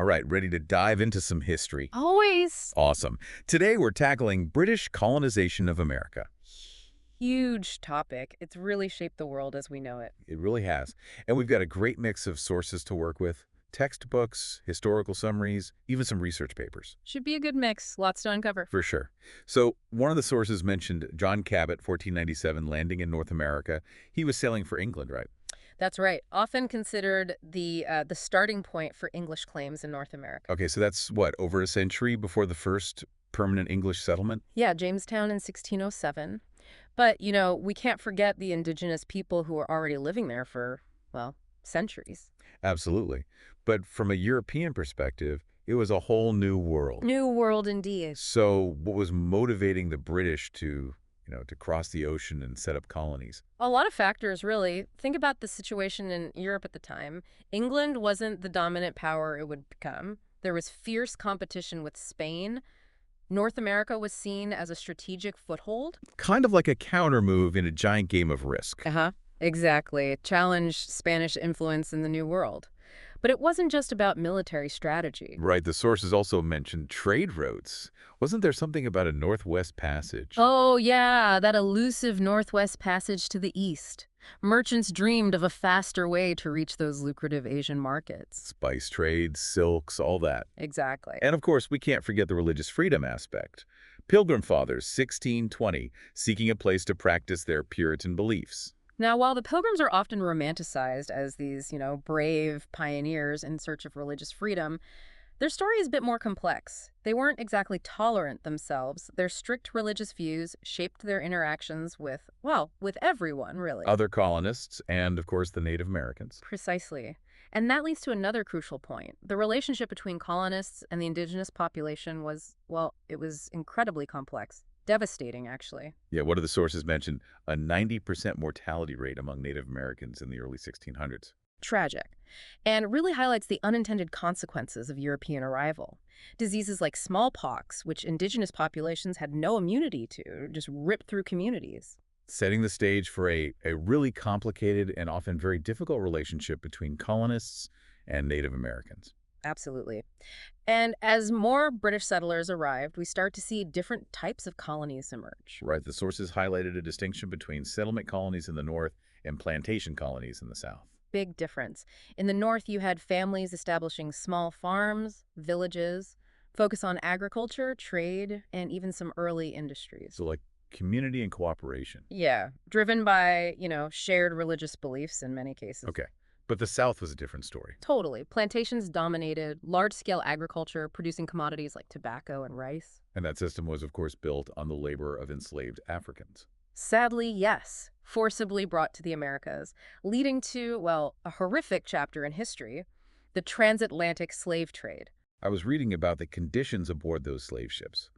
All right, ready to dive into some history? Always. Awesome. Today we're tackling British colonization of America. Huge topic. It's really shaped the world as we know it. It really has. And we've got a great mix of sources to work with. Textbooks, historical summaries, even some research papers. Should be a good mix. Lots to uncover. For sure. So one of the sources mentioned John Cabot, 1497, landing in North America. He was sailing for England, right? That's right. Often considered the starting point for English claims in North America. Okay, so that's what, over a century before the first permanent English settlement? Yeah, Jamestown in 1607. But, we can't forget the indigenous people who were already living there for, well, centuries. Absolutely. But from a European perspective, it was a whole new world. New world indeed. So what was motivating the British to cross the ocean and set up colonies? A lot of factors, really. Think about the situation in Europe at the time. England wasn't the dominant power it would become. There was fierce competition with Spain. North America was seen as a strategic foothold. Kind of like a counter move in a giant game of Risk. Uh-huh. Exactly. It challenged Spanish influence in the New World. But it wasn't just about military strategy. Right, the sources also mentioned trade routes. Wasn't there something about a Northwest Passage? Oh, yeah, that elusive Northwest Passage to the east. Merchants dreamed of a faster way to reach those lucrative Asian markets. Spice trades, silks, all that. Exactly. And of course, we can't forget the religious freedom aspect. Pilgrim Fathers, 1620, seeking a place to practice their Puritan beliefs. Now, while the Pilgrims are often romanticized as these, brave pioneers in search of religious freedom, their story is a bit more complex. They weren't exactly tolerant themselves. Their strict religious views shaped their interactions with, well, with everyone, really. Other colonists, and of course the Native Americans. Precisely. And that leads to another crucial point. The relationship between colonists and the indigenous population was, well, it was incredibly complex. Devastating, actually. Yeah, one of the sources mentioned a 90% mortality rate among Native Americans in the early 1600s. Tragic. And really highlights the unintended consequences of European arrival. Diseases like smallpox, which indigenous populations had no immunity to, just ripped through communities. Setting the stage for a really complicated and often very difficult relationship between colonists and Native Americans. Absolutely. And as more British settlers arrived, we start to see different types of colonies emerge. Right, the sources highlighted a distinction between settlement colonies in the north and plantation colonies in the south. Big difference. In the north, you had families establishing small farms, villages, focus on agriculture, trade, and even some early industries. So like community and cooperation. Yeah, driven by, shared religious beliefs in many cases. Okay, but the south was a different story. Totally. Plantations dominated large-scale agriculture, producing commodities like tobacco and rice. And that system was, of course, built on the labor of enslaved Africans. Sadly, yes, forcibly brought to the Americas, leading to, well, a horrific chapter in history, the transatlantic slave trade. I was reading about the conditions aboard those slave ships.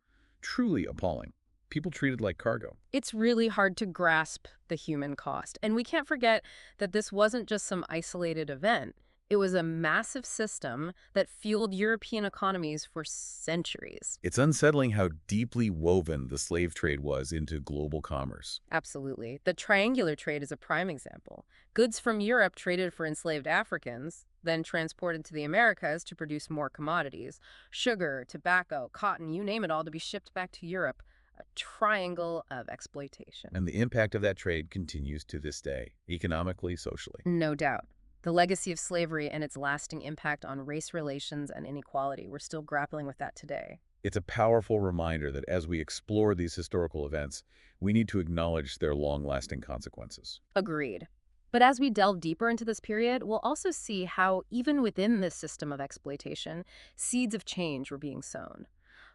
Truly appalling. People treated like cargo. It's really hard to grasp the human cost. And we can't forget that this wasn't just some isolated event. It was a massive system that fueled European economies for centuries. It's unsettling how deeply woven the slave trade was into global commerce. Absolutely. The triangular trade is a prime example. Goods from Europe traded for enslaved Africans, then transported to the Americas to produce more commodities. Sugar, tobacco, cotton, you name it all, to be shipped back to Europe. A triangle of exploitation. And the impact of that trade continues to this day, economically, socially. No doubt. The legacy of slavery and its lasting impact on race relations and inequality, we're still grappling with that today. It's a powerful reminder that as we explore these historical events, we need to acknowledge their long-lasting consequences. Agreed. But as we delve deeper into this period, we'll also see how, even within this system of exploitation, seeds of change were being sown.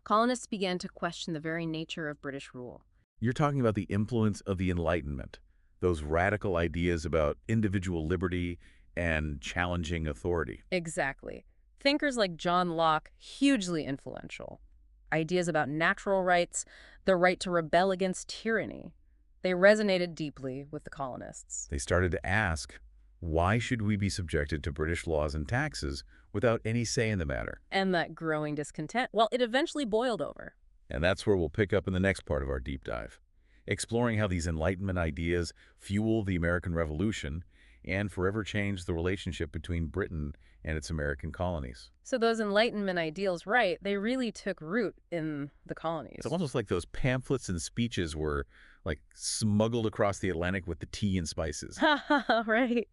Colonists began to question the very nature of British rule. You're talking about the influence of the Enlightenment, those radical ideas about individual liberty and challenging authority. Exactly. Thinkers like John Locke, hugely influential. Ideas about natural rights, the right to rebel against tyranny. They resonated deeply with the colonists. They started to ask, why should we be subjected to British laws and taxes without any say in the matter? And that growing discontent, well, it eventually boiled over. And that's where we'll pick up in the next part of our deep dive, exploring how these Enlightenment ideas fuel the American Revolution and forever change the relationship between Britain and its American colonies. So those Enlightenment ideals, right, they really took root in the It's colonies. almost like those pamphlets and speeches were like smuggled across the Atlantic with the tea and spices. Ha ha ha, right.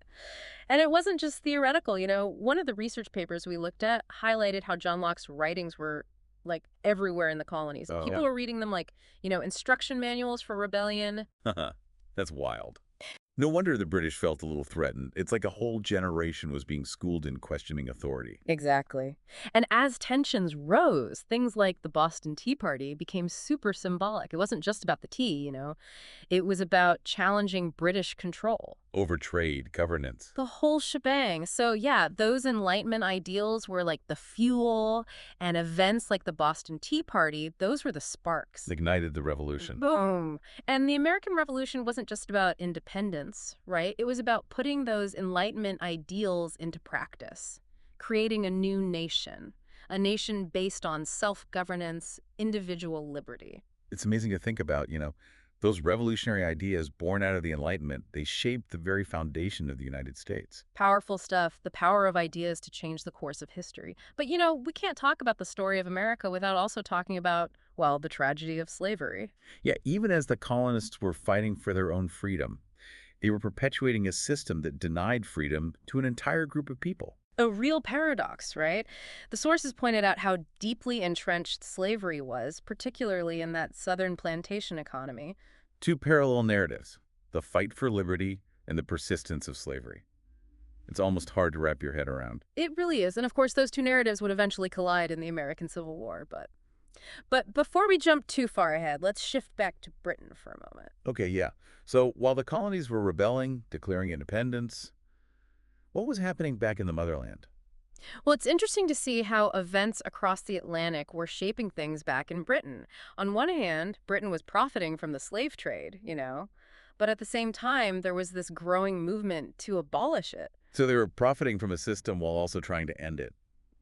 And it wasn't just theoretical. One of the research papers we looked at highlighted how John Locke's writings were like everywhere in the colonies. Oh, People yeah. were reading them like, instruction manuals for rebellion. That's wild. No wonder the British felt a little threatened. It's like a whole generation was being schooled in questioning authority. Exactly. And as tensions rose, things like the Boston Tea Party became super symbolic. It wasn't just about the tea. It was about challenging British control. Over trade, governance. The whole shebang. So yeah, those Enlightenment ideals were like the fuel, and events like the Boston Tea Party, those were the sparks. Ignited the revolution. Boom. And the American Revolution wasn't just about independence, right? It was about putting those Enlightenment ideals into practice, creating a nation based on self-governance, individual liberty. It's amazing to think about, those revolutionary ideas born out of the Enlightenment, they shaped the very foundation of the United States. Powerful stuff, the power of ideas to change the course of history. But we can't talk about the story of America without also talking about, well, the tragedy of slavery. Yeah, even as the colonists were fighting for their own freedom, they were perpetuating a system that denied freedom to an entire group of people. A real paradox, right? The sources pointed out how deeply entrenched slavery was, particularly in that southern plantation economy. Two parallel narratives, the fight for liberty and the persistence of slavery. It's almost hard to wrap your head around. It really is. And of course, those two narratives would eventually collide in the American Civil War. But before we jump too far ahead, let's shift back to Britain for a moment. Okay, yeah. So while the colonies were rebelling, declaring independence, what was happening back in the motherland? Well, it's interesting to see how events across the Atlantic were shaping things back in Britain. On one hand, Britain was profiting from the slave trade. But at the same time, there was this growing movement to abolish it. So they were profiting from a system while also trying to end it.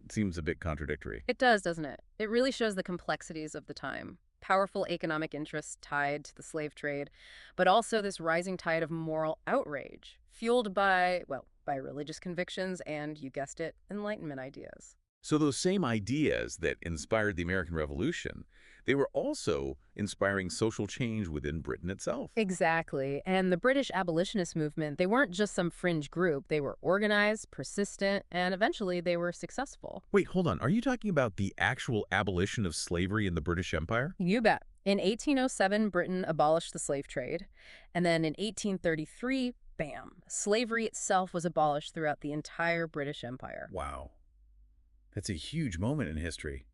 It seems a bit contradictory. It does, doesn't it? It really shows the complexities of the time. Powerful economic interests tied to the slave trade, but also this rising tide of moral outrage, fueled by religious convictions and, you guessed it, Enlightenment ideas. So those same ideas that inspired the American Revolution, they were also inspiring social change within Britain itself. Exactly. And the British abolitionist movement, they weren't just some fringe group. They were organized, persistent, and eventually they were successful. Wait, hold on. Are you talking about the actual abolition of slavery in the British Empire? You bet. In 1807, Britain abolished the slave trade. And then in 1833, bam, slavery itself was abolished throughout the entire British Empire. Wow. That's a huge moment in history.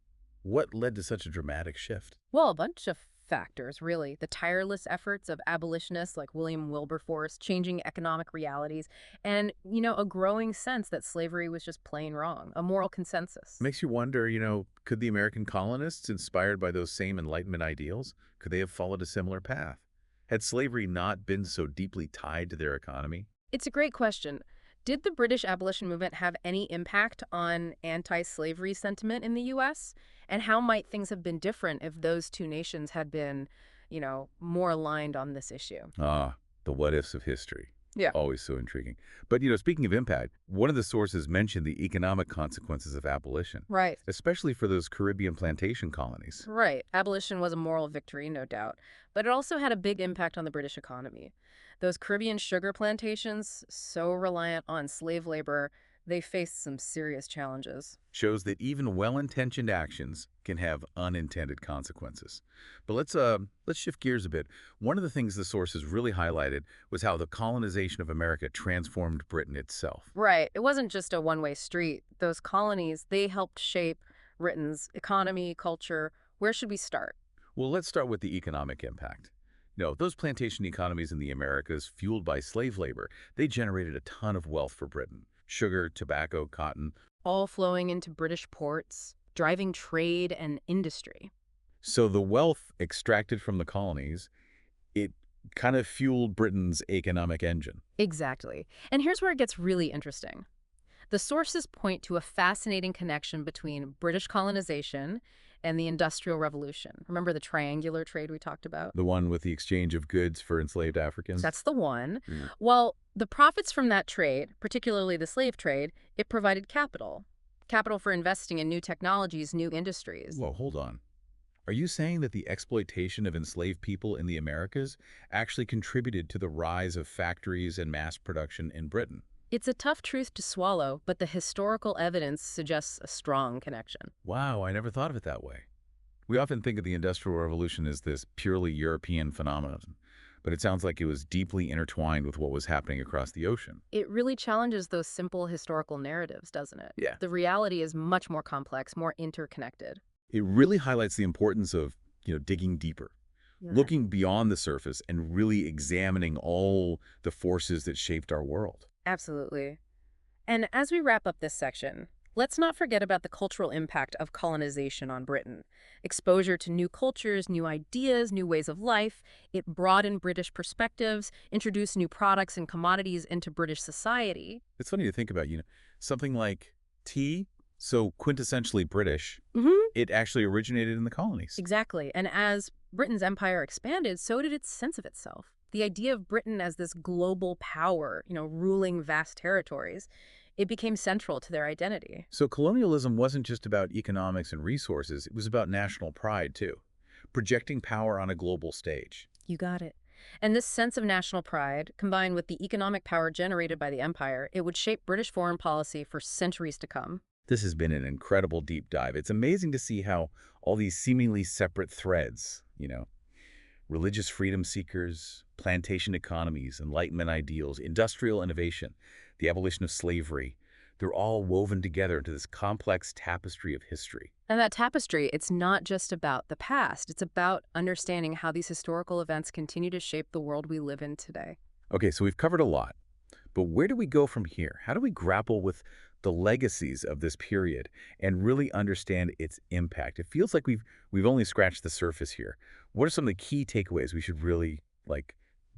What led to such a dramatic shift? Well, a bunch of factors, really. The tireless efforts of abolitionists like William Wilberforce, changing economic realities, and, a growing sense that slavery was just plain wrong, a moral consensus. Makes you wonder, could the American colonists, inspired by those same Enlightenment ideals, could they have followed a similar path? Had slavery not been so deeply tied to their economy? It's a great question. Did the British abolition movement have any impact on anti-slavery sentiment in the U.S.? And how might things have been different if those two nations had been, more aligned on this issue? Ah, the what-ifs of history. Yeah. Always so intriguing. But, speaking of impact, one of the sources mentioned the economic consequences of abolition, Right. especially for those Caribbean plantation colonies. Right. Abolition was a moral victory, no doubt. But it also had a big impact on the British economy. Those Caribbean sugar plantations, so reliant on slave labor, they faced some serious challenges. Shows that even well-intentioned actions can have unintended consequences. But let's shift gears a bit. One of the things the sources really highlighted was how the colonization of America transformed Britain itself. Right. It wasn't just a one-way street. Those colonies, they helped shape Britain's economy, culture. Where should we start? Well, let's start with the economic impact. Those plantation economies in the Americas, fueled by slave labor, they generated a ton of wealth for Britain. Sugar, tobacco, cotton. All flowing into British ports, driving trade and industry. So the wealth extracted from the colonies, it kind of fueled Britain's economic engine. Exactly. And here's where it gets really interesting. The sources point to a fascinating connection between British colonization and the Industrial Revolution. Remember the triangular trade we talked about? The one with the exchange of goods for enslaved Africans? That's the one. Mm. Well, the profits from that trade, particularly the slave trade, it provided capital. Capital for investing in new technologies, new industries. Whoa, hold on. Are you saying that the exploitation of enslaved people in the Americas actually contributed to the rise of factories and mass production in Britain? It's a tough truth to swallow, but the historical evidence suggests a strong connection. Wow, I never thought of it that way. We often think of the Industrial Revolution as this purely European phenomenon, but it sounds like it was deeply intertwined with what was happening across the ocean. It really challenges those simple historical narratives, doesn't it? Yeah. The reality is much more complex, more interconnected. It really highlights the importance of, digging deeper, Yeah. looking beyond the surface and really examining all the forces that shaped our world. Absolutely. And as we wrap up this section, let's not forget about the cultural impact of colonization on Britain. Exposure to new cultures, new ideas, new ways of life. It broadened British perspectives, introduced new products and commodities into British society. It's funny to think about, something like tea, so quintessentially British, Mm-hmm. it actually originated in the colonies. Exactly. And as Britain's empire expanded, so did its sense of itself. The idea of Britain as this global power, ruling vast territories, it became central to their identity. So colonialism wasn't just about economics and resources, it was about national pride too, projecting power on a global stage. You got it. And this sense of national pride, combined with the economic power generated by the empire, it would shape British foreign policy for centuries to come. This has been an incredible deep dive. It's amazing to see how all these seemingly separate threads, religious freedom seekers, plantation economies, Enlightenment ideals, industrial innovation, the abolition of slavery, they're all woven together into this complex tapestry of history. And that tapestry, it's not just about the past. It's about understanding how these historical events continue to shape the world we live in today. Okay, so we've covered a lot, but where do we go from here? How do we grapple with the legacies of this period and really understand its impact? It feels like we've only scratched the surface here. What are some of the key takeaways we should really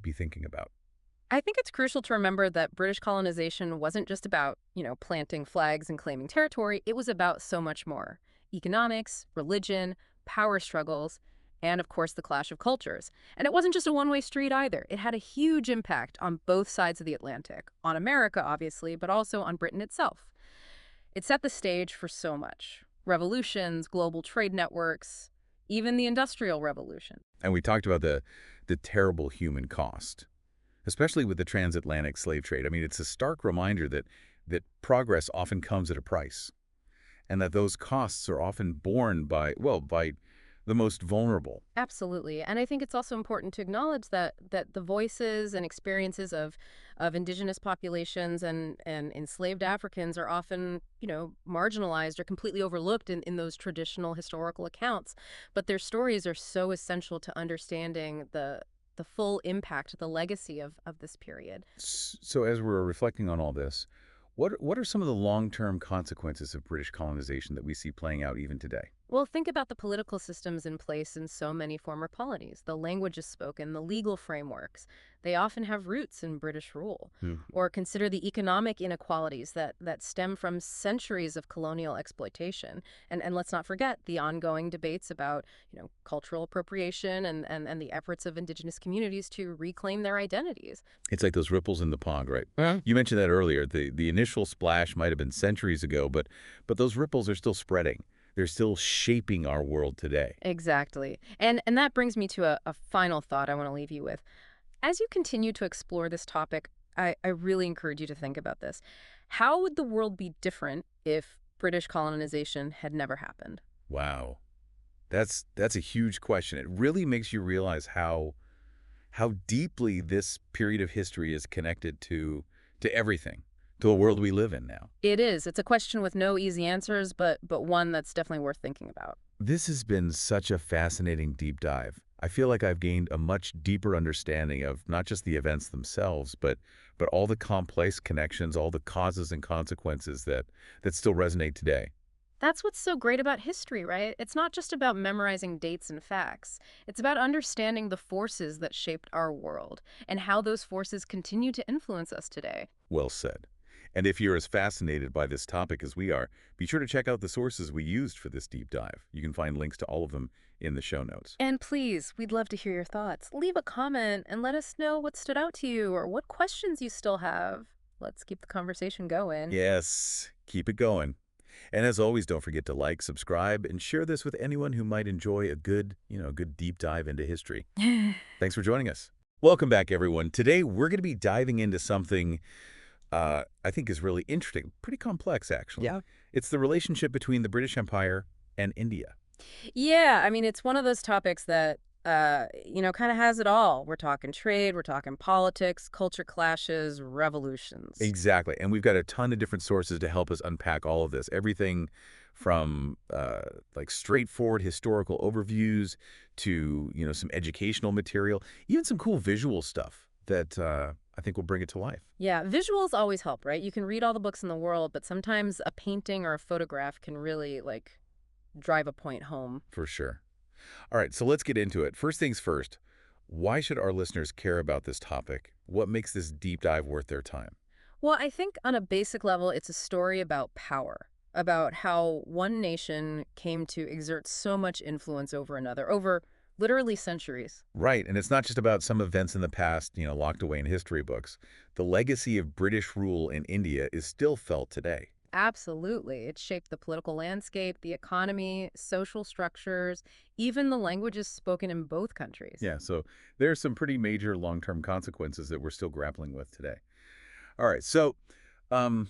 be thinking about? I think it's crucial to remember that British colonization wasn't just about, planting flags and claiming territory. It was about so much more. Economics, religion, power struggles, and of course the clash of cultures. And it wasn't just a one-way street either. It had a huge impact on both sides of the Atlantic, on America obviously, but also on Britain itself. It set the stage for so much. Revolutions, global trade networks, even the Industrial Revolution. And we talked about the terrible human cost, especially with the transatlantic slave trade. I mean, it's a stark reminder that progress often comes at a price, and that those costs are often borne by the most vulnerable. Absolutely. And I think it's also important to acknowledge that the voices and experiences of indigenous populations and enslaved Africans are often, marginalized or completely overlooked in those traditional historical accounts. But their stories are so essential to understanding the full impact, the legacy of this period. So as we're reflecting on all this, what are some of the long-term consequences of British colonization that we see playing out even today? Well, think about the political systems in place in so many former colonies, the languages spoken, the legal frameworks. They often have roots in British rule. Hmm. Or consider the economic inequalities that stem from centuries of colonial exploitation. And let's not forget the ongoing debates about, cultural appropriation and the efforts of indigenous communities to reclaim their identities. It's like those ripples in the pond, right? Yeah. You mentioned that earlier. The initial splash might have been centuries ago, but those ripples are still spreading. They're still shaping our world today. Exactly. And that brings me to a final thought I want to leave you with. As you continue to explore this topic, I really encourage you to think about this. How would the world be different if British colonization had never happened? Wow. That's a huge question. It really makes you realize how deeply this period of history is connected to everything, to the world we live in now. It is. It's a question with no easy answers, but one that's definitely worth thinking about. This has been such a fascinating deep dive. I feel like I've gained a much deeper understanding of not just the events themselves, but all the complex connections, all the causes and consequences that still resonate today. That's what's so great about history, right? It's not just about memorizing dates and facts. It's about understanding the forces that shaped our world and how those forces continue to influence us today. Well said. And if you're as fascinated by this topic as we are, be sure to check out the sources we used for this deep dive. You can find links to all of them in the show notes. And please, we'd love to hear your thoughts. Leave a comment and let us know what stood out to you or what questions you still have. Let's keep the conversation going. Yes, keep it going. And as always, don't forget to like, subscribe, and share this with anyone who might enjoy a good deep dive into history. Thanks for joining us. Welcome back, everyone. Today, we're going to be diving into something I think is really interesting, pretty complex, actually. Yeah. It's the relationship between the British Empire and India. Yeah, I mean, it's one of those topics that, kind of has it all. We're talking trade, we're talking politics, culture clashes, revolutions. Exactly. And we've got a ton of different sources to help us unpack all of this. Everything from like straightforward historical overviews to, some educational material, even some cool visual stuff that I think will bring it to life. Yeah, visuals always help, right? You can read all the books in the world, but sometimes a painting or a photograph can really, drive a point home. For sure. All right, so let's get into it. First things first, why should our listeners care about this topic? What makes this deep dive worth their time? Well, I think on a basic level, it's a story about power, about how one nation came to exert so much influence over another, over literally centuries. Right, and it's not just about some events in the past, locked away in history books. The legacy of British rule in India is still felt today. Absolutely. It shaped the political landscape, the economy, social structures, even the languages spoken in both countries. Yeah, so there are some pretty major long-term consequences that we're still grappling with today. All right, so um,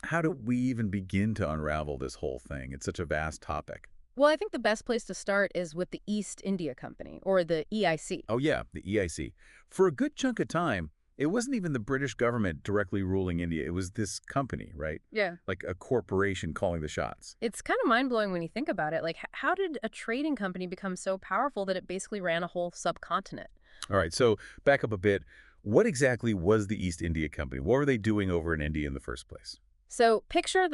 how do we even begin to unravel this whole thing? It's such a vast topic. Well, I think the best place to start is with the East India Company, or the EIC. Oh yeah, the EIC. For a good chunk of time, it wasn't even the British government directly ruling India. It was this company, right? Yeah. Like a corporation calling the shots. It's kind of mind-blowing when you think about it. Like, how did a trading company become so powerful that it basically ran a whole subcontinent? All right, so back up a bit. What exactly was the East India Company? What were they doing over in India in the first place? So picture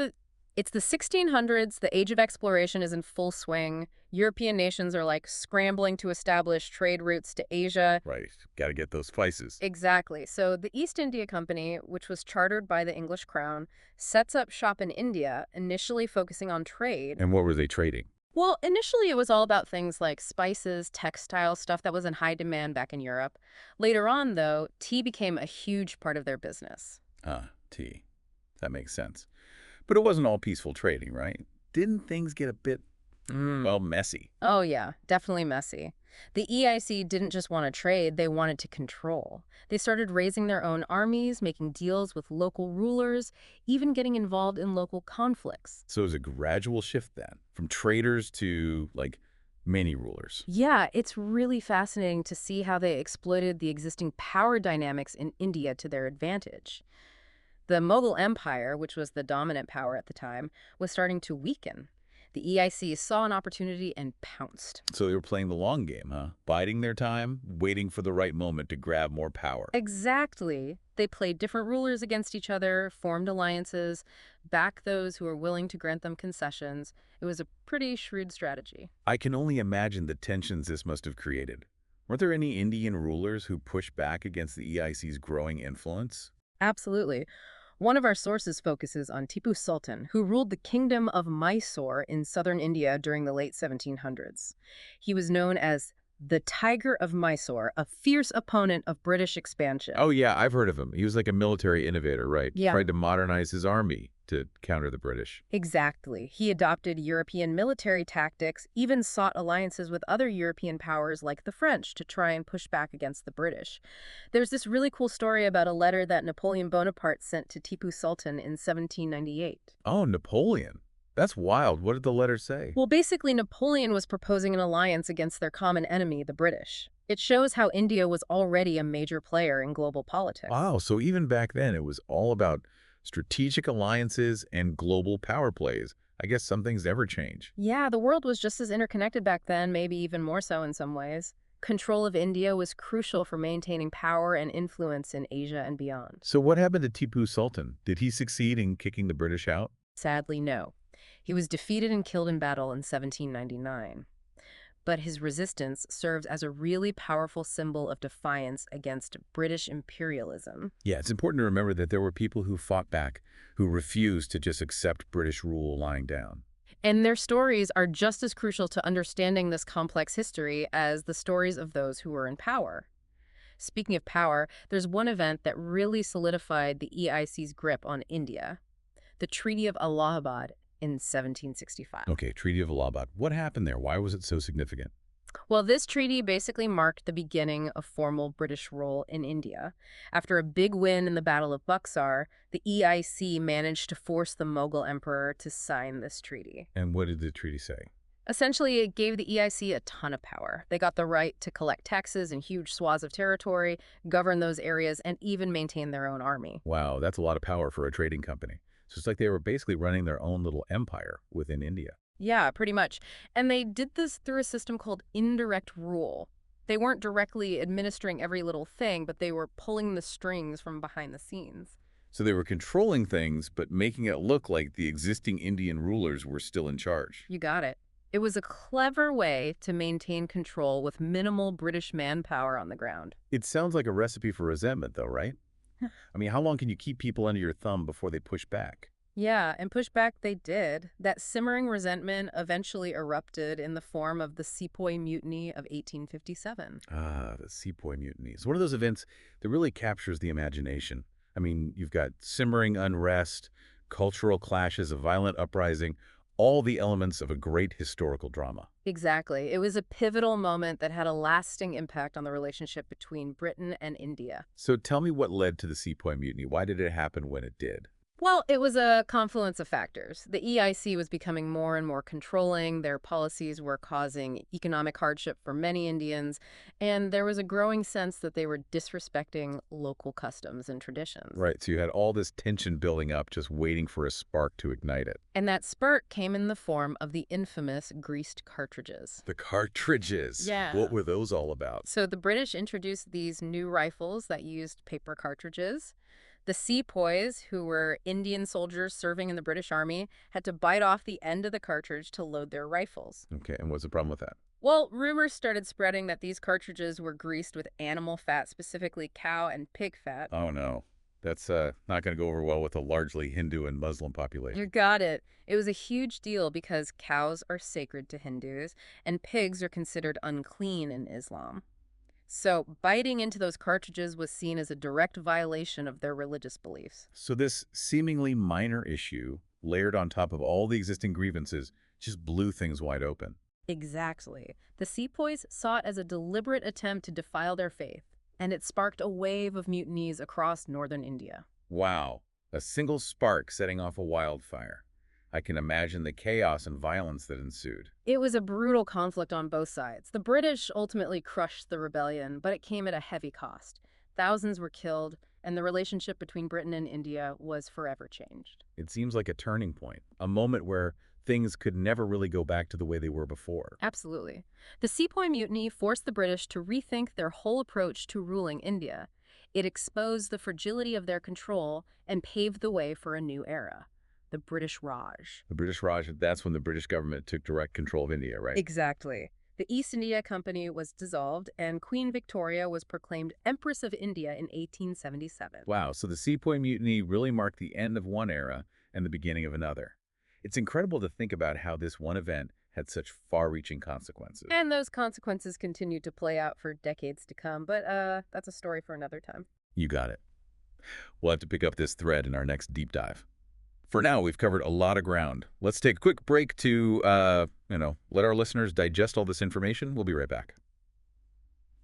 it's the 1600s, the age of exploration is in full swing. European nations are scrambling to establish trade routes to Asia. Right, got to get those spices. Exactly. So the East India Company, which was chartered by the English crown, sets up shop in India, initially focusing on trade. And what were they trading? Well, initially it was all about things like spices, textile, stuff that was in high demand back in Europe. Later on, though, tea became a huge part of their business. Ah, tea. That makes sense. But it wasn't all peaceful trading, right? Didn't things get a bit, messy? Oh, yeah, definitely messy. The EIC didn't just want to trade, they wanted to control. They started raising their own armies, making deals with local rulers, even getting involved in local conflicts. So it was a gradual shift then, from traders to, many rulers. Yeah, it's really fascinating to see how they exploited the existing power dynamics in India to their advantage. The Mughal Empire, which was the dominant power at the time, was starting to weaken. The EIC saw an opportunity and pounced. So they were playing the long game, huh? Biding their time, waiting for the right moment to grab more power. Exactly. They played different rulers against each other, formed alliances, backed those who were willing to grant them concessions. It was a pretty shrewd strategy. I can only imagine the tensions this must have created. Weren't there any Indian rulers who pushed back against the EIC's growing influence? Absolutely. One of our sources focuses on Tipu Sultan, who ruled the kingdom of Mysore in southern India during the late 1700s. He was known as the Tiger of Mysore, a fierce opponent of British expansion. Oh yeah, I've heard of him. He was like a military innovator, right? Yeah. Tried to modernize his army to counter the British. Exactly. He adopted European military tactics, even sought alliances with other European powers like the French to try and push back against the British. There's this really cool story about a letter that Napoleon Bonaparte sent to Tipu Sultan in 1798. Oh, Napoleon. That's wild. What did the letter say? Well, basically, Napoleon was proposing an alliance against their common enemy, the British. It shows how India was already a major player in global politics. Wow, so even back then it was all about strategic alliances and global power plays. I guess some things never change. Yeah, the world was just as interconnected back then, maybe even more so in some ways. Control of India was crucial for maintaining power and influence in Asia and beyond. So what happened to Tipu Sultan? Did he succeed in kicking the British out? Sadly, no. He was defeated and killed in battle in 1799. but his resistance serves as a really powerful symbol of defiance against British imperialism. Yeah, it's important to remember that there were people who fought back, who refused to just accept British rule lying down. And their stories are just as crucial to understanding this complex history as the stories of those who were in power. Speaking of power, there's one event that really solidified the EIC's grip on India: the Treaty of Allahabad in 1765. Okay, Treaty of Allahabad. What happened there? Why was it so significant? Well, this treaty basically marked the beginning of formal British rule in India. After a big win in the Battle of Buxar, the EIC managed to force the Mughal emperor to sign this treaty. And what did the treaty say? Essentially, it gave the EIC a ton of power. They got the right to collect taxes in huge swaths of territory, govern those areas, and even maintain their own army. Wow, that's a lot of power for a trading company. So it's like they were basically running their own little empire within India. Yeah, pretty much. And they did this through a system called indirect rule. They weren't directly administering every little thing, but they were pulling the strings from behind the scenes. So they were controlling things, but making it look like the existing Indian rulers were still in charge. You got it. It was a clever way to maintain control with minimal British manpower on the ground. It sounds like a recipe for resentment, though, right? I mean, how long can you keep people under your thumb before they push back? Yeah, and pushback they did. That simmering resentment eventually erupted in the form of the Sepoy Mutiny of 1857. Ah, the Sepoy Mutiny. It's one of those events that really captures the imagination. I mean, you've got simmering unrest, cultural clashes, a violent uprising, all the elements of a great historical drama. Exactly. It was a pivotal moment that had a lasting impact on the relationship between Britain and India. So tell me what led to the Sepoy Mutiny. Why did it happen when it did? Well, it was a confluence of factors. The EIC was becoming more and more controlling, their policies were causing economic hardship for many Indians, and there was a growing sense that they were disrespecting local customs and traditions. Right, so you had all this tension building up, just waiting for a spark to ignite it. And that spurt came in the form of the infamous greased cartridges. The cartridges. Yeah. What were those all about? So the British introduced these new rifles that used paper cartridges. The Sepoys, who were Indian soldiers serving in the British Army, had to bite off the end of the cartridge to load their rifles. Okay, and what's the problem with that? Well, rumors started spreading that these cartridges were greased with animal fat, specifically cow and pig fat. Oh, no. That's not going to go over well with a largely Hindu and Muslim population. You got it. It was a huge deal because cows are sacred to Hindus and pigs are considered unclean in Islam. So biting into those cartridges was seen as a direct violation of their religious beliefs. So this seemingly minor issue, layered on top of all the existing grievances, just blew things wide open. Exactly. The Sepoys saw it as a deliberate attempt to defile their faith, and it sparked a wave of mutinies across northern India. Wow, a single spark setting off a wildfire. I can imagine the chaos and violence that ensued. It was a brutal conflict on both sides. The British ultimately crushed the rebellion, but it came at a heavy cost. Thousands were killed, and the relationship between Britain and India was forever changed. It seems like a turning point, a moment where things could never really go back to the way they were before. Absolutely. The Sepoy Mutiny forced the British to rethink their whole approach to ruling India. It exposed the fragility of their control and paved the way for a new era: the British Raj. The British Raj, that's when the British government took direct control of India, right? Exactly. The East India Company was dissolved, and Queen Victoria was proclaimed Empress of India in 1877. Wow, so the Sepoy Mutiny really marked the end of one era and the beginning of another. It's incredible to think about how this one event had such far-reaching consequences. And those consequences continued to play out for decades to come, but that's a story for another time. You got it. We'll have to pick up this thread in our next deep dive. For now, we've covered a lot of ground. Let's take a quick break to, let our listeners digest all this information. We'll be right back.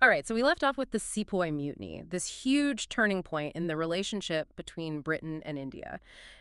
All right, so we left off with the Sepoy Mutiny, this huge turning point in the relationship between Britain and India.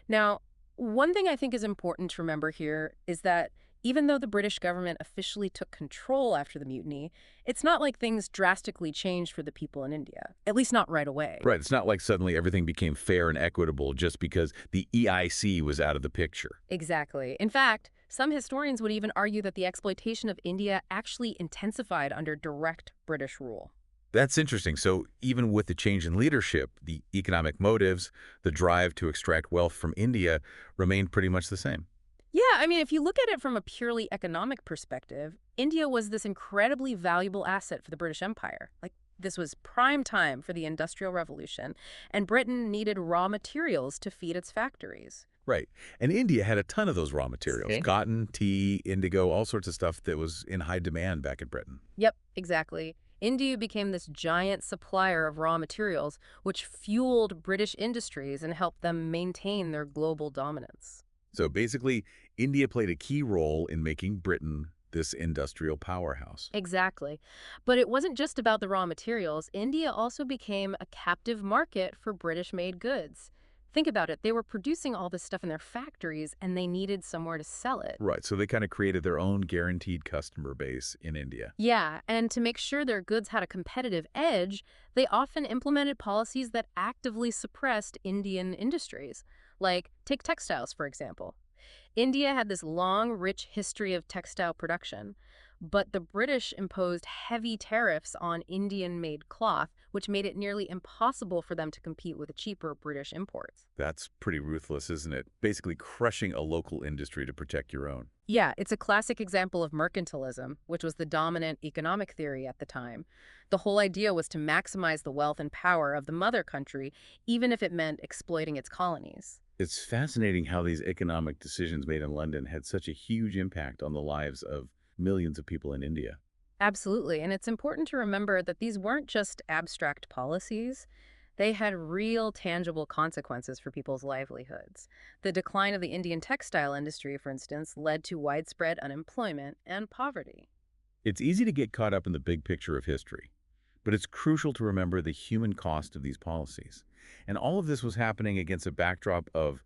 Now, one thing I think is important to remember here is that even though the British government officially took control after the mutiny, it's not like things drastically changed for the people in India, at least not right away. Right, it's not like suddenly everything became fair and equitable just because the EIC was out of the picture. Exactly. In fact, some historians would even argue that the exploitation of India actually intensified under direct British rule. That's interesting. So even with the change in leadership, the economic motives, the drive to extract wealth from India remained pretty much the same. Yeah, I mean, if you look at it from a purely economic perspective, India was this incredibly valuable asset for the British Empire. Like, this was prime time for the Industrial Revolution, and Britain needed raw materials to feed its factories. Right. And India had a ton of those raw materials, Okay. cotton, tea, indigo, all sorts of stuff that was in high demand back in Britain. Yep, exactly. India became this giant supplier of raw materials, which fueled British industries and helped them maintain their global dominance. So basically, India played a key role in making Britain this industrial powerhouse. Exactly. But it wasn't just about the raw materials. India also became a captive market for British-made goods. Think about it. They were producing all this stuff in their factories, and they needed somewhere to sell it. Right, so they kind of created their own guaranteed customer base in India. Yeah, and to make sure their goods had a competitive edge, they often implemented policies that actively suppressed Indian industries. Like, take textiles, for example. India had this long, rich history of textile production, but the British imposed heavy tariffs on Indian-made cloth, which made it nearly impossible for them to compete with the cheaper British imports. That's pretty ruthless, isn't it? Basically crushing a local industry to protect your own. Yeah, it's a classic example of mercantilism, which was the dominant economic theory at the time. The whole idea was to maximize the wealth and power of the mother country, even if it meant exploiting its colonies. It's fascinating how these economic decisions made in London had such a huge impact on the lives of millions of people in India. Absolutely, and it's important to remember that these weren't just abstract policies. They had real, tangible consequences for people's livelihoods. The decline of the Indian textile industry, for instance, led to widespread unemployment and poverty. It's easy to get caught up in the big picture of history, but it's crucial to remember the human cost of these policies. And all of this was happening against a backdrop of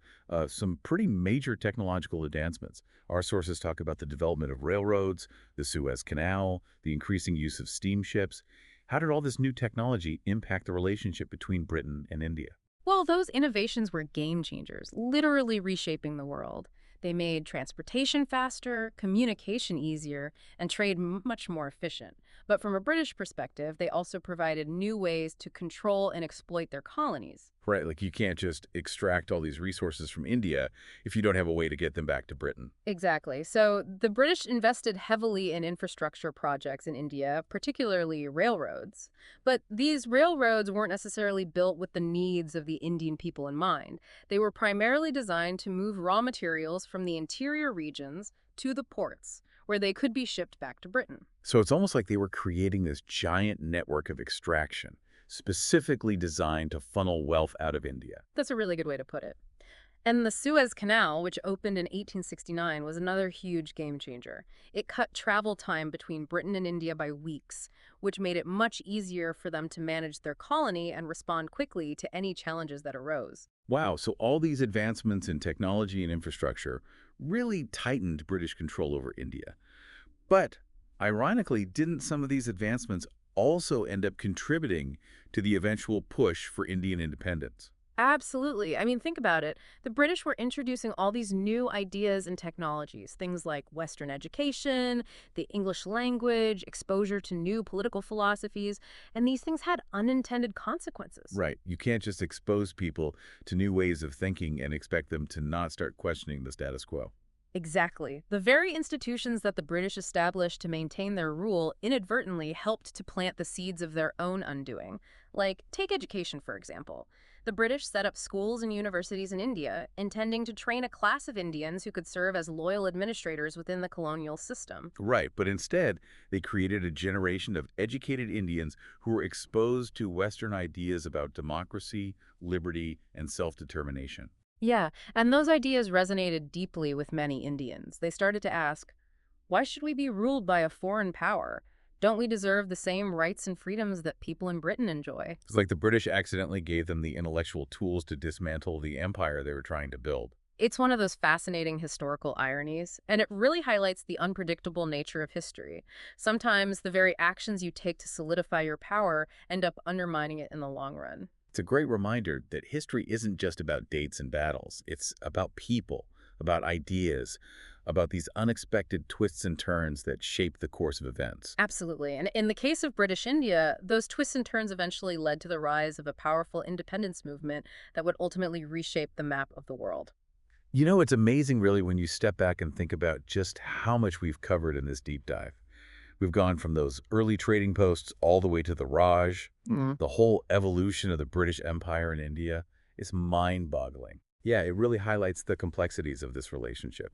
some pretty major technological advancements. Our sources talk about the development of railroads, the Suez Canal, the increasing use of steamships. How did all this new technology impact the relationship between Britain and India? Well, those innovations were game changers, literally reshaping the world. They made transportation faster, communication easier, and trade much more efficient. But from a British perspective, they also provided new ways to control and exploit their colonies. Right, like you can't just extract all these resources from India if you don't have a way to get them back to Britain. Exactly. So the British invested heavily in infrastructure projects in India, particularly railroads. But these railroads weren't necessarily built with the needs of the Indian people in mind. They were primarily designed to move raw materials from the interior regions to the ports, where they could be shipped back to Britain. So it's almost like they were creating this giant network of extraction, specifically designed to funnel wealth out of India. That's a really good way to put it. And the Suez Canal, which opened in 1869, was another huge game changer. It cut travel time between Britain and India by weeks, which made it much easier for them to manage their colony and respond quickly to any challenges that arose. Wow, so all these advancements in technology and infrastructure really tightened British control over India. But ironically, didn't some of these advancements also end up contributing to the eventual push for Indian independence? Absolutely. I mean, think about it. The British were introducing all these new ideas and technologies, things like Western education, the English language, exposure to new political philosophies, and these things had unintended consequences. Right. You can't just expose people to new ways of thinking and expect them to not start questioning the status quo. Exactly. The very institutions that the British established to maintain their rule inadvertently helped to plant the seeds of their own undoing. Like, take education, for example. The British set up schools and universities in India, intending to train a class of Indians who could serve as loyal administrators within the colonial system. Right, but instead, they created a generation of educated Indians who were exposed to Western ideas about democracy, liberty, and self-determination. Yeah, and those ideas resonated deeply with many Indians. They started to ask, why should we be ruled by a foreign power? Don't we deserve the same rights and freedoms that people in Britain enjoy? It's like the British accidentally gave them the intellectual tools to dismantle the empire they were trying to build. It's one of those fascinating historical ironies, and it really highlights the unpredictable nature of history. Sometimes the very actions you take to solidify your power end up undermining it in the long run. It's a great reminder that history isn't just about dates and battles. It's about people, about ideas, about these unexpected twists and turns that shape the course of events. Absolutely. And in the case of British India, those twists and turns eventually led to the rise of a powerful independence movement that would ultimately reshape the map of the world. It's amazing really when you step back and think about just how much we've covered in this deep dive. We've gone from those early trading posts all the way to the Raj. Mm. The whole evolution of the British Empire in India is mind-boggling. Yeah, it really highlights the complexities of this relationship,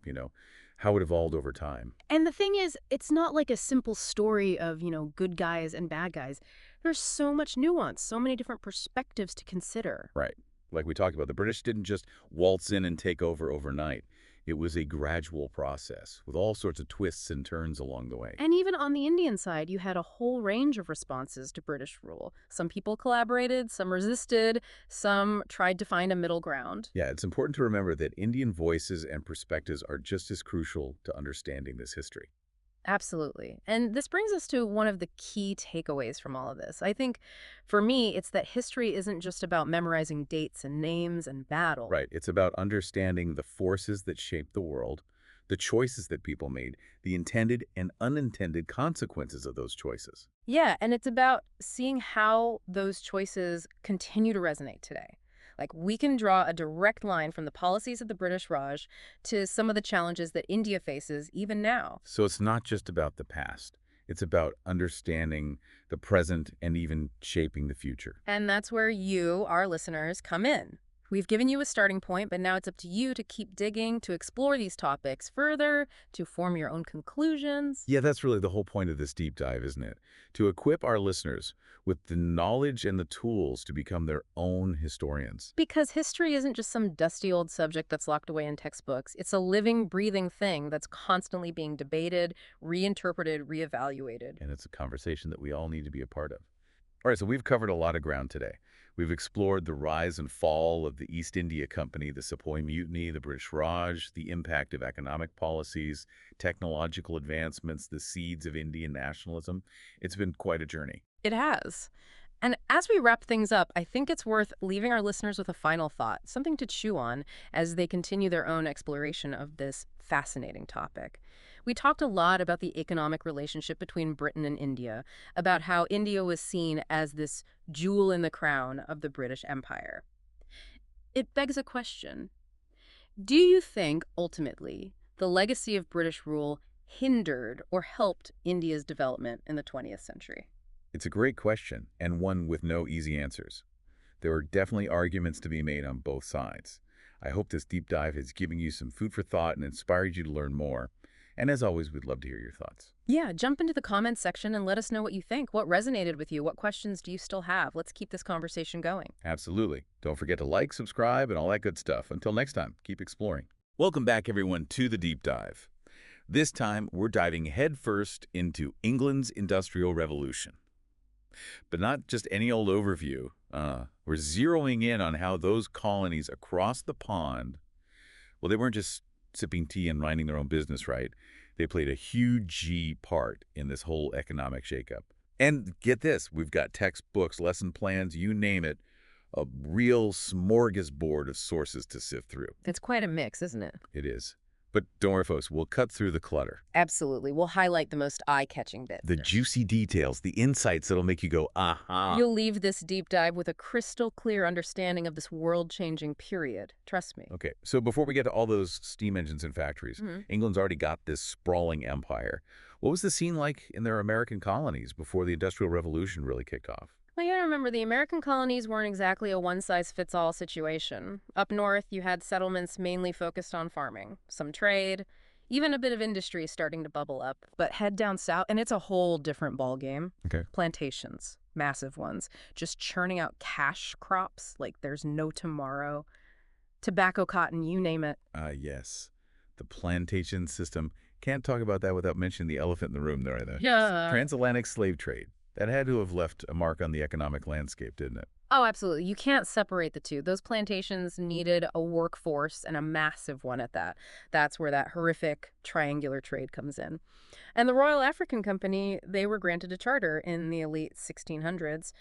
how it evolved over time. And the thing is, it's not like a simple story of, good guys and bad guys. There's so much nuance, so many different perspectives to consider. Right. Like we talked about, the British didn't just waltz in and take over overnight. It was a gradual process with all sorts of twists and turns along the way. And even on the Indian side, you had a whole range of responses to British rule. Some people collaborated, some resisted, some tried to find a middle ground. Yeah, it's important to remember that Indian voices and perspectives are just as crucial to understanding this history. Absolutely. And this brings us to one of the key takeaways from all of this. I think for me, it's that history isn't just about memorizing dates and names and battle. Right. It's about understanding the forces that shape the world, the choices that people made, the intended and unintended consequences of those choices. Yeah, and it's about seeing how those choices continue to resonate today. Like, we can draw a direct line from the policies of the British Raj to some of the challenges that India faces even now. So it's not just about the past. It's about understanding the present and even shaping the future. And that's where you, our listeners, come in. We've given you a starting point, but now it's up to you to keep digging, to explore these topics further, to form your own conclusions. Yeah, that's really the whole point of this deep dive, isn't it? To equip our listeners with the knowledge and the tools to become their own historians. Because history isn't just some dusty old subject that's locked away in textbooks. It's a living, breathing thing that's constantly being debated, reinterpreted, reevaluated. And it's a conversation that we all need to be a part of. All right, so we've covered a lot of ground today. We've explored the rise and fall of the East India Company, the Sepoy Mutiny, the British Raj, the impact of economic policies, technological advancements, the seeds of Indian nationalism. It's been quite a journey. It has. And as we wrap things up, I think it's worth leaving our listeners with a final thought, something to chew on as they continue their own exploration of this fascinating topic. We talked a lot about the economic relationship between Britain and India, about how India was seen as this jewel in the crown of the British Empire. It begs a question. Do you think, ultimately, the legacy of British rule hindered or helped India's development in the 20th century? It's a great question, and one with no easy answers. There are definitely arguments to be made on both sides. I hope this deep dive has given you some food for thought and inspired you to learn more. And as always, we'd love to hear your thoughts. Yeah, jump into the comments section and let us know what you think. What resonated with you? What questions do you still have? Let's keep this conversation going. Absolutely. Don't forget to like, subscribe, and all that good stuff. Until next time, keep exploring. Welcome back, everyone, to the deep dive. This time, we're diving headfirst into England's Industrial Revolution. But not just any old overview. We're zeroing in on how those colonies across the pond, well, they weren't just sipping tea and minding their own business, right? They played a huge part in this whole economic shakeup. And get this, we've got textbooks, lesson plans, you name it, a real smorgasbord of sources to sift through. It's quite a mix, isn't it? It is. But don't worry, folks, we'll cut through the clutter. Absolutely. We'll highlight the most eye-catching bits. The juicy details, the insights that'll make you go, aha. You'll leave this deep dive with a crystal clear understanding of this world-changing period. Trust me. Okay, so before we get to all those steam engines and factories, England's already got this sprawling empire. What was the scene like in their American colonies before the Industrial Revolution really kicked off? Well, you gotta remember, the American colonies weren't exactly a one-size-fits-all situation. Up north, you had settlements mainly focused on farming, some trade, even a bit of industry starting to bubble up. But head down south, and it's a whole different ballgame. Okay. Plantations, massive ones, just churning out cash crops like there's no tomorrow. Tobacco, cotton, you name it. Yes. The plantation system. Can't talk about that without mentioning the elephant in the room there. The Yeah. transatlantic slave trade. That had to have left a mark on the economic landscape, didn't it? Oh, absolutely. You can't separate the two. Those plantations needed a workforce, and a massive one at that. That's where that horrific triangular trade comes in. And the Royal African Company, they were granted a charter in the elite 1600s.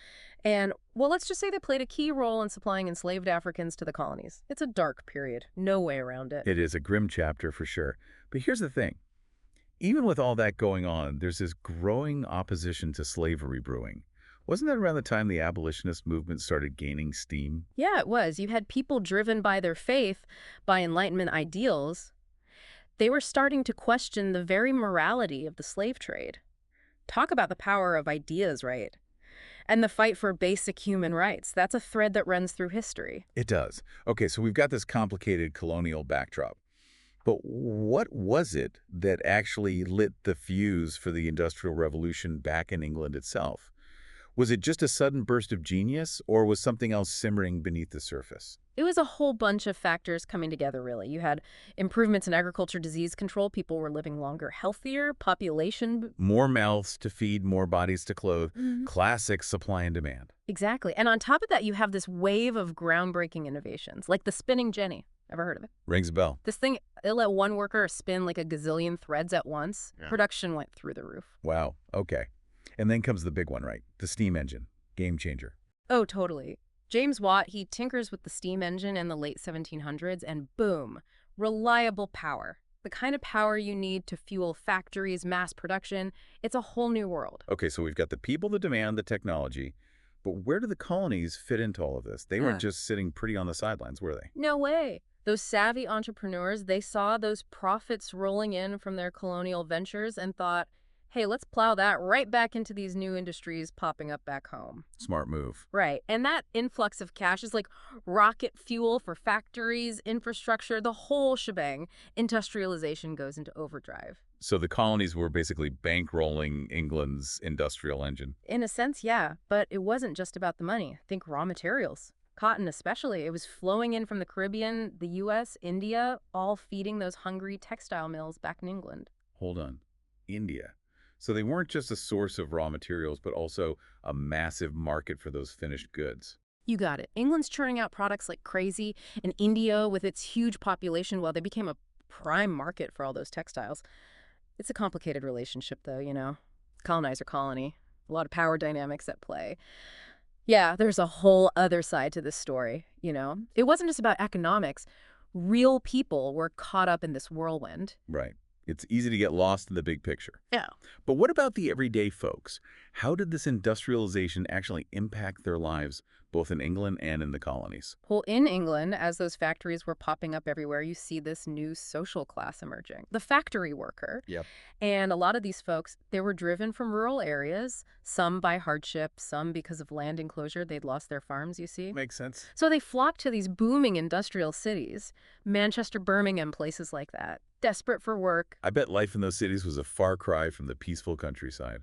And, well, let's just say they played a key role in supplying enslaved Africans to the colonies. It's a dark period. No way around it. It is a grim chapter for sure. But here's the thing. Even with all that going on, there's this growing opposition to slavery brewing. Wasn't that around the time the abolitionist movement started gaining steam? Yeah, it was. You had people driven by their faith, by Enlightenment ideals. They were starting to question the very morality of the slave trade. Talk about the power of ideas, right? And the fight for basic human rights. That's a thread that runs through history. It does. Okay, so we've got this complicated colonial backdrop. But what was it that actually lit the fuse for the Industrial Revolution back in England itself? Was it just a sudden burst of genius, or was something else simmering beneath the surface? It was a whole bunch of factors coming together, really. You had improvements in agriculture, disease control, people were living longer, healthier, population. More mouths to feed, more bodies to clothe. Mhm. Classic supply and demand. Exactly. And on top of that, you have this wave of groundbreaking innovations, like the spinning jenny. Ever heard of it? Rings a bell. This thing, it let one worker spin like a gazillion threads at once. Yeah. Production went through the roof. Wow, okay. And then comes the big one, right? The steam engine. Game changer. Oh, totally. James Watt, he tinkers with the steam engine in the late 1700s, and boom, reliable power. The kind of power you need to fuel factories, mass production. It's a whole new world. Okay, so we've got the people, the demand, the technology. But where do the colonies fit into all of this? They weren't just sitting pretty on the sidelines, were they? No way. Those savvy entrepreneurs, they saw those profits rolling in from their colonial ventures and thought, hey, let's plow that right back into these new industries popping up back home. Smart move. Right. And that influx of cash is like rocket fuel for factories, infrastructure, the whole shebang. Industrialization goes into overdrive. So the colonies were basically bankrolling England's industrial engine. In a sense, yeah. But it wasn't just about the money. Think raw materials. Cotton especially. It was flowing in from the Caribbean, the U.S., India, all feeding those hungry textile mills back in England. Hold on. India. So they weren't just a source of raw materials, but also a massive market for those finished goods. You got it. England's churning out products like crazy, and India, with its huge population, well, they became a prime market for all those textiles. It's a complicated relationship, though, you know. Colonizer colony. A lot of power dynamics at play. Yeah, there's a whole other side to this story, you know. It wasn't just about economics. Real people were caught up in this whirlwind. Right. It's easy to get lost in the big picture. Yeah. But what about the everyday folks? How did this industrialization actually impact their lives, both in England and in the colonies? Well, in England, as those factories were popping up everywhere, you see this new social class emerging. The factory worker. Yep. And a lot of these folks, they were driven from rural areas, some by hardship, some because of land enclosure. They'd lost their farms, you see. Makes sense. So they flocked to these booming industrial cities, Manchester, Birmingham, places like that, desperate for work. I bet life in those cities was a far cry from the peaceful countryside.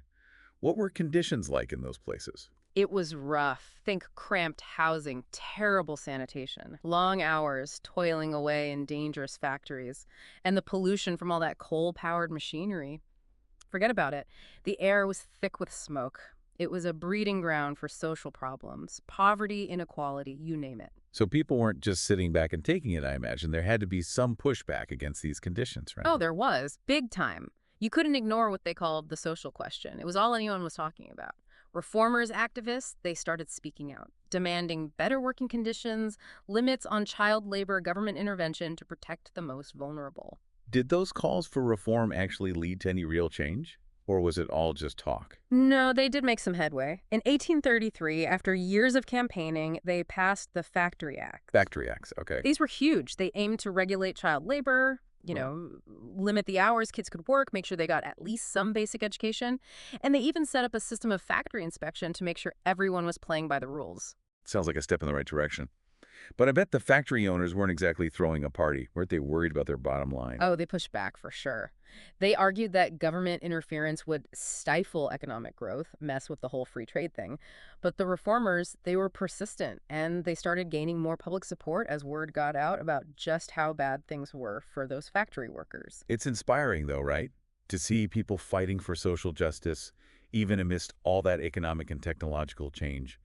What were conditions like in those places? It was rough. Think cramped housing, terrible sanitation, long hours toiling away in dangerous factories, and the pollution from all that coal-powered machinery. Forget about it. The air was thick with smoke. It was a breeding ground for social problems, poverty, inequality, you name it. So people weren't just sitting back and taking it, I imagine. There had to be some pushback against these conditions, right? Oh, there was. Big time. You couldn't ignore what they called the social question. It was all anyone was talking about. Reformers, activists, they started speaking out, demanding better working conditions, limits on child labor, government intervention to protect the most vulnerable. Did those calls for reform actually lead to any real change? Or was it all just talk? No, they did make some headway. In 1833, after years of campaigning, they passed the Factory Act. Factory acts, okay. These were huge. They aimed to regulate child labor, limit the hours kids could work, make sure they got at least some basic education. And they even set up a system of factory inspection to make sure everyone was playing by the rules. Sounds like a step in the right direction. But I bet the factory owners weren't exactly throwing a party. Weren't they worried about their bottom line? Oh, they pushed back for sure. They argued that government interference would stifle economic growth, mess with the whole free trade thing. But the reformers, they were persistent, and they started gaining more public support as word got out about just how bad things were for those factory workers. It's inspiring, though, right? To see people fighting for social justice, even amidst all that economic and technological change.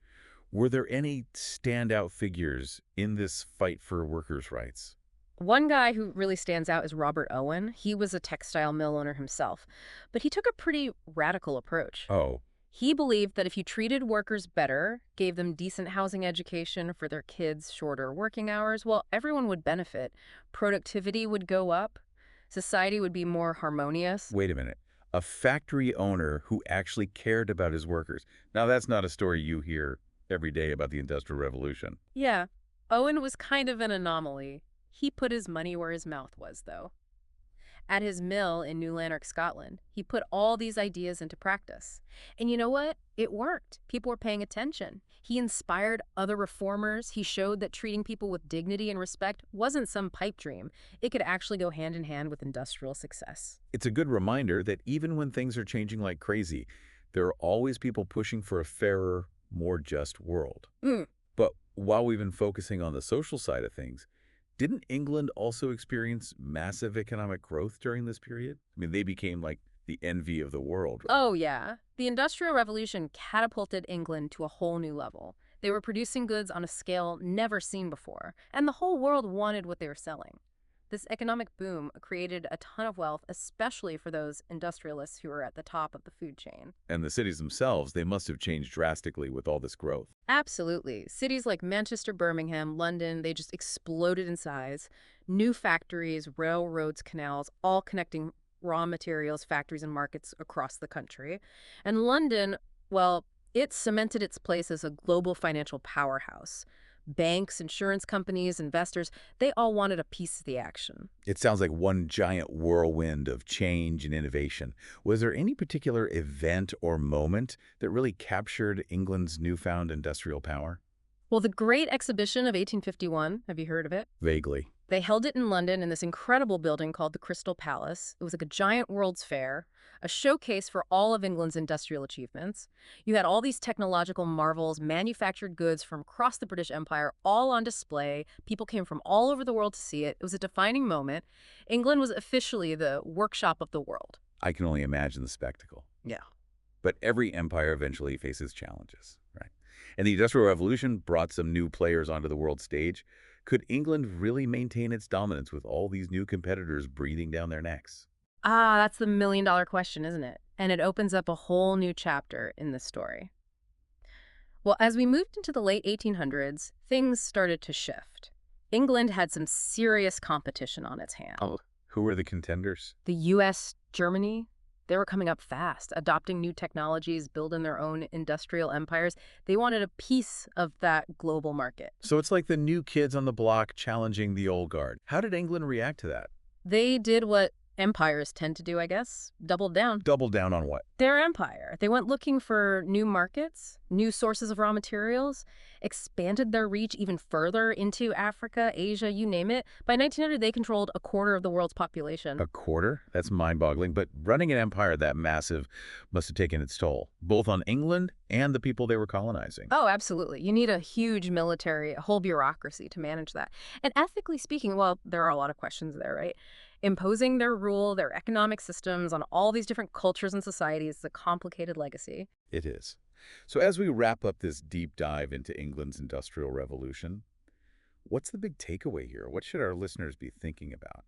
Were there any standout figures in this fight for workers' rights? One guy who really stands out is Robert Owen. He was a textile mill owner himself, but he took a pretty radical approach. Oh, He believed that if you treated workers better, gave them decent housing education for their kids, shorter working hours, well, everyone would benefit. Productivity would go up. Society would be more harmonious. wait a minute. A factory owner who actually cared about his workers. Now, that's not a story you hear every day about the Industrial Revolution. Yeah, Owen was kind of an anomaly. He put his money where his mouth was, though. At his mill in New Lanark, Scotland, he put all these ideas into practice. And you know what? It worked. People were paying attention. He inspired other reformers. He showed that treating people with dignity and respect wasn't some pipe dream. It could actually go hand in hand with industrial success. It's a good reminder that even when things are changing like crazy, there are always people pushing for a fairer, more just world. Mm. But while we've been focusing on the social side of things, didn't England also experience massive economic growth during this period? I mean, they became like the envy of the world, right? Oh, yeah. The Industrial Revolution catapulted England to a whole new level. They were producing goods on a scale never seen before, and the whole world wanted what they were selling. This economic boom created a ton of wealth, especially for those industrialists who were at the top of the food chain. And the cities themselves, they must have changed drastically with all this growth. Absolutely. Cities like Manchester, Birmingham, London, they just exploded in size. New factories, railroads, canals, all connecting raw materials, factories, and markets across the country. And London, well, it cemented its place as a global financial powerhouse. Banks, insurance companies, investors, they all wanted a piece of the action. It sounds like one giant whirlwind of change and innovation. Was there any particular event or moment that really captured England's newfound industrial power? Well, the Great Exhibition of 1851, have you heard of it? Vaguely. They held it in London in this incredible building called the Crystal Palace. It was like a giant World's Fair, a showcase for all of England's industrial achievements. You had all these technological marvels, manufactured goods from across the British Empire, all on display. People came from all over the world to see it. It was a defining moment. England was officially the workshop of the world. I can only imagine the spectacle. Yeah. But every empire eventually faces challenges, right? And the Industrial Revolution brought some new players onto the world stage. Could England really maintain its dominance with all these new competitors breathing down their necks? Ah, that's the million-dollar question, isn't it? And it opens up a whole new chapter in this story. Well, as we moved into the late 1800s, things started to shift. England had some serious competition on its hands. Oh, who were the contenders? The US, Germany, they were coming up fast, adopting new technologies, building their own industrial empires. They wanted a piece of that global market. So it's like the new kids on the block challenging the old guard. How did England react to that? They did what empires tend to do, I guess, doubled down. Double down on what? Their empire. They went looking for new markets, new sources of raw materials, expanded their reach even further into Africa, Asia, you name it. By 1900, they controlled a quarter of the world's population. A quarter? That's mind-boggling. But running an empire that massive must have taken its toll, both on England and the people they were colonizing. Oh, absolutely. You need a huge military, a whole bureaucracy to manage that. And ethically speaking, well, there are a lot of questions there, right? Imposing their rule, their economic systems on all these different cultures and societies is a complicated legacy. It is. So as we wrap up this deep dive into England's Industrial Revolution, what's the big takeaway here? What should our listeners be thinking about?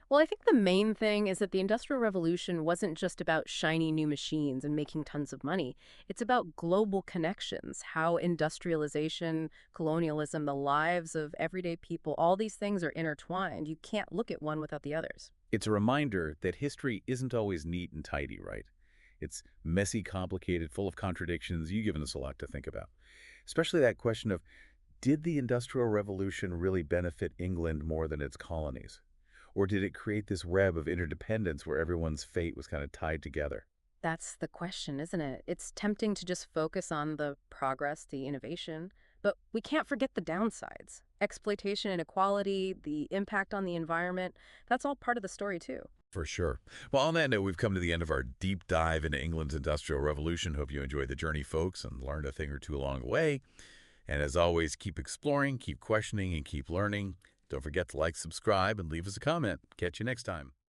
Well, I think the main thing is that the Industrial Revolution wasn't just about shiny new machines and making tons of money. It's about global connections, how industrialization, colonialism, the lives of everyday people, all these things are intertwined. You can't look at one without the others. It's a reminder that history isn't always neat and tidy, right? It's messy, complicated, full of contradictions. You've given us a lot to think about. Especially that question of, did the Industrial Revolution really benefit England more than its colonies? Or did it create this web of interdependence where everyone's fate was kind of tied together? That's the question, isn't it? It's tempting to just focus on the progress, the innovation, but we can't forget the downsides. Exploitation, inequality, the impact on the environment, that's all part of the story too. For sure. Well, on that note, we've come to the end of our deep dive into England's Industrial Revolution. Hope you enjoyed the journey, folks, and learned a thing or two along the way. And as always, keep exploring, keep questioning, and keep learning. Don't forget to like, subscribe, and leave us a comment. Catch you next time.